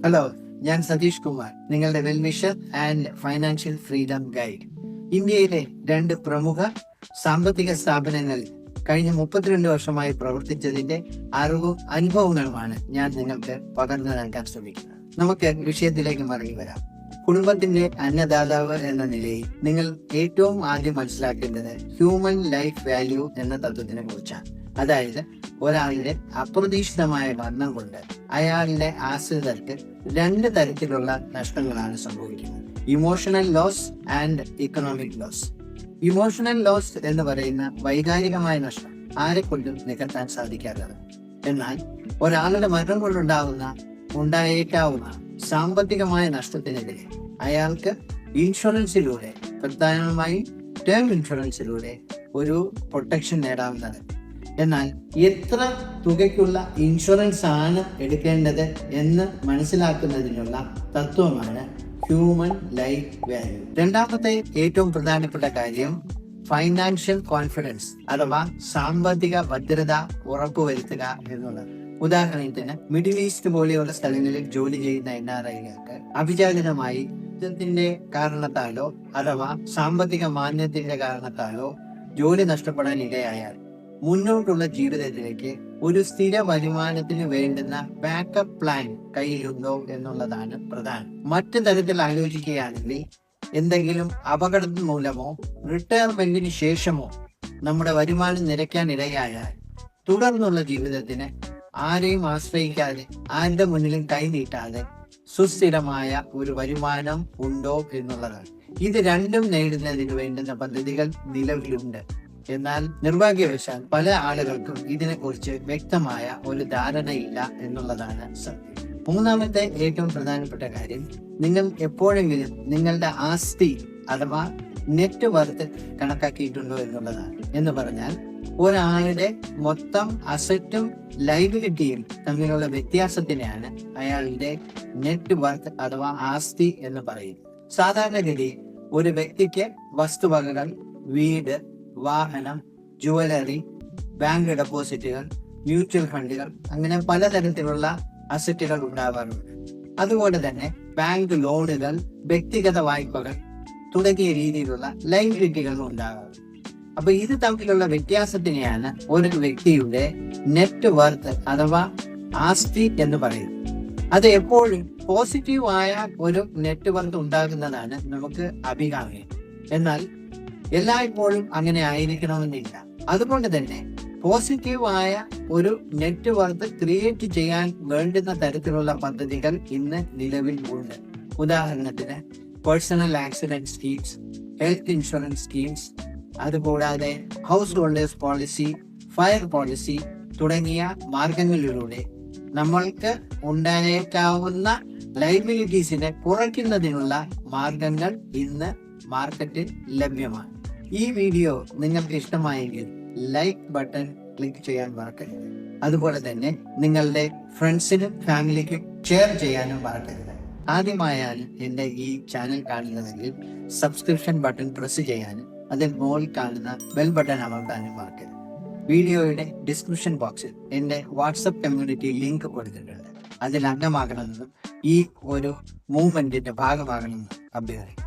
Hello, ഞാൻ സതീഷ് കുമാർ, നിങ്ങളുടെ well-wisher and financial freedom guide. ഇന്ത്യയിലെ 2 പ്രമുഖ സാമ്പത്തിക സ്ഥാപനങ്ങളിൽ കഴിഞ്ഞ 32 വർഷമായി പ്രവർത്തിച്ചതിന്റെ അറിവും അനുഭവങ്ങളുമാണ് ഞാൻ നിങ്ങൾക്ക് പകർന്നു നൽകാൻ ശ്രമിക്കുന്നത്. നമുക്ക് വിഷയത്തിലേക്ക് മടങ്ങി വരാം. കുടുംബത്തിന്റെ അന്നദാതാവ് എന്ന നിലയിൽ നിങ്ങൾ ഏറ്റവും ആദ്യം മനസ്സിലാക്കേണ്ടത് ഹ്യൂമൻ ലൈഫ് വാല്യൂ എന്ന തത്വത്തിനെ കുറിച്ചാണ്. അതായത്, ഒരാളുടെ അപ്രതീക്ഷിതമായ മരണം കൊണ്ട് അയാളുടെ ആശ്രിതർക്ക് 2 തരത്തിലുള്ള നഷ്ടങ്ങളാണ് സംഭവിക്കുന്നത്: emotional loss and economic loss. Emotional loss എന്ന് പറയുന്ന വൈകാരികമായ നഷ്ടം ആരെക്കൊണ്ടും നികത്താൻ സാധിക്കാത്തത്. എന്നാൽ ഒരാളുടെ മരണം കൊണ്ടുണ്ടായേക്കാവുന്ന സാമ്പത്തികമായ നഷ്ടത്തിനെതിരെ അയാൾക്ക് ഇൻഷുറൻസിലൂടെ, പ്രധാനമായും ടേം ഇൻഷുറൻസിലൂടെ ഒരു പ്രൊട്ടക്ഷൻ നേടാവുന്നതാണ്. എന്നാൽ എത്ര തുകയ്ക്കുള്ള ഇൻഷുറൻസ് ആണ് എടുക്കേണ്ടത് എന്ന് മനസ്സിലാക്കുന്നതിനുള്ള തത്വമാണ് ഹ്യൂമൻ ലൈഫ് വാല്യൂ. രണ്ടാമത്തെ ഏറ്റവും പ്രധാനപ്പെട്ട കാര്യം ഫൈനാൻഷ്യൽ കോൺഫിഡൻസ് അഥവാ സാമ്പത്തിക ഭദ്രത ഉറപ്പുവരുത്തുക എന്നുള്ളത്. ഉദാഹരണത്തിന്, മിഡിൽ ഈസ്റ്റ് പോലെയുള്ള സ്ഥലങ്ങളിൽ ജോലി ചെയ്യുന്ന NRIകൾക്ക് അവിചാരിതമായി യുദ്ധത്തിന്റെ കാരണത്താലോ അഥവാ സാമ്പത്തിക മാന്ദ്യത്തിന്റെ കാരണത്താലോ ജോലി നഷ്ടപ്പെടാൻ ഇടയായാൽ മുന്നോട്ടുള്ള ജീവിതത്തിലേക്ക് ഒരു സ്ഥിര വരുമാനത്തിന് വേണ്ടുന്ന ബാക്കപ്പ് പ്ലാൻ കയ്യിലുണ്ടോ എന്നുള്ളതാണ് പ്രധാനം. മറ്റു തരത്തിൽ ആലോചിക്കുകയാണെങ്കിൽ, എന്തെങ്കിലും അപകടം മൂലമോ റിട്ടയർമെന്റിന് ശേഷമോ നമ്മുടെ വരുമാനം നിരക്കാൻ ഇടയായാൽ തുടർന്നുള്ള ജീവിതത്തിന് ആരെയും ആശ്രയിക്കാതെ, ആരുടെ മുന്നിലും കൈനീട്ടാതെ സുസ്ഥിരമായ ഒരു വരുമാനം ഉണ്ടോ എന്നുള്ളതാണ്. ഇത് രണ്ടും നേടുന്നതിന് വേണ്ടുന്ന പദ്ധതികൾ നിലവിലുണ്ട്. എന്നാൽ നിർഭാഗ്യവശാൽ പല ആളുകൾക്കും ഇതിനെക്കുറിച്ച് വ്യക്തമായ ഒരു ധാരണയില്ല എന്നുള്ളതാണ് സത്യം. മൂന്നാമത്തെ ഏറ്റവും പ്രധാനപ്പെട്ട കാര്യം, നിങ്ങൾ എപ്പോഴെങ്കിലും നിങ്ങളുടെ ആസ്തി അഥവാ നെറ്റ് വർത്ത് കണക്കാക്കിയിട്ടുണ്ടോ എന്നുള്ളതാണ്. എന്ന് പറഞ്ഞാൽ, ഒരാളുടെ മൊത്തം അസറ്റും ലൈബിലിറ്റിയും തമ്മിലുള്ള വ്യത്യാസത്തിനെയാണ് അയാളുടെ നെറ്റ് വർത്ത് അഥവാ ആസ്തി എന്ന് പറയുന്നത്. സാധാരണഗതിയിൽ ഒരു വ്യക്തിക്ക് വസ്തുവകകൾ, വീട്, വാഹനം, ജുവലറി, ബാങ്ക് ഡെപ്പോസിറ്റുകൾ, മ്യൂച്വൽ ഫണ്ടുകൾ, അങ്ങനെ പലതരത്തിലുള്ള അസറ്റുകൾ ഉണ്ടാവാറുണ്ട്. അതുപോലെ തന്നെ ബാങ്ക് ലോണുകൾ, വ്യക്തിഗത വായ്പകൾ തുടങ്ങിയ രീതിയിലുള്ള ലൈബിലിറ്റികളും ഉണ്ടാകാറുണ്ട്. അപ്പൊ ഇത് തമ്മിലുള്ള വ്യത്യാസത്തിനെയാണ് ഒരു വ്യക്തിയുടെ നെറ്റ് വർത്ത് അഥവാ ആസ്തി എന്ന് പറയുന്നത്. അത് എപ്പോഴും പോസിറ്റീവായ ഒരു നെറ്റ് വർത്ത് ഉണ്ടാകുന്നതാണ് നമുക്ക് അഭികാമ്യം. എന്നാൽ എല്ലായ്പ്പോഴും അങ്ങനെ ആയിരിക്കണമെന്നില്ല. അതുകൊണ്ട് തന്നെ പോസിറ്റീവായ ഒരു നെറ്റ് വർത്ത് ക്രിയേറ്റ് ചെയ്യാൻ വേണ്ടുന്ന തരത്തിലുള്ള പദ്ധതികൾ ഇന്ന് നിലവിൽ ഉണ്ട്. ഉദാഹരണത്തിന്, personal accident schemes, health insurance schemes, അതുകൂടാതെ householders policy, fire policy തുടങ്ങിയ മാർഗങ്ങളിലൂടെ നമ്മൾക്ക് ഉണ്ടായേക്കാവുന്ന ലൈബിലിറ്റീസിനെ കുറയ്ക്കുന്നതിനുള്ള മാർഗങ്ങൾ ഇന്ന് മാർക്കറ്റിൽ ലഭ്യമാണ്. ഈ വീഡിയോ നിങ്ങൾക്ക് ഇഷ്ടമായെങ്കിൽ ലൈക്ക് ബട്ടൺ ക്ലിക്ക് ചെയ്യാൻ മറക്കരുത്. അതുപോലെ തന്നെ നിങ്ങളുടെ ഫ്രണ്ട്സിനും ഫാമിലിക്കും ഷെയർ ചെയ്യാനും മറക്കരുത്. ആദ്യമായാണ് എൻ്റെ ഈ ചാനൽ കാണുന്നതെങ്കിൽ സബ്സ്ക്രിപ്ഷൻ ബട്ടൺ പ്രസ് ചെയ്യാനും അതിൽ മുകളിൽ കാണുന്ന ബെൽ ബട്ടൺ അമർത്താനും മറക്കരുത്. വീഡിയോയുടെ ഡിസ്ക്രിപ്ഷൻ ബോക്സിൽ എൻ്റെ വാട്സപ്പ് കമ്മ്യൂണിറ്റി ലിങ്ക് കൊടുത്തിട്ടുണ്ട്. അതിൽ അംഗമാകണമെന്നും ഈ ഒരു മൂവ്മെന്റിന്റെ ഭാഗമാകണമെന്നും അഭ്യർത്ഥിക്കുന്നു.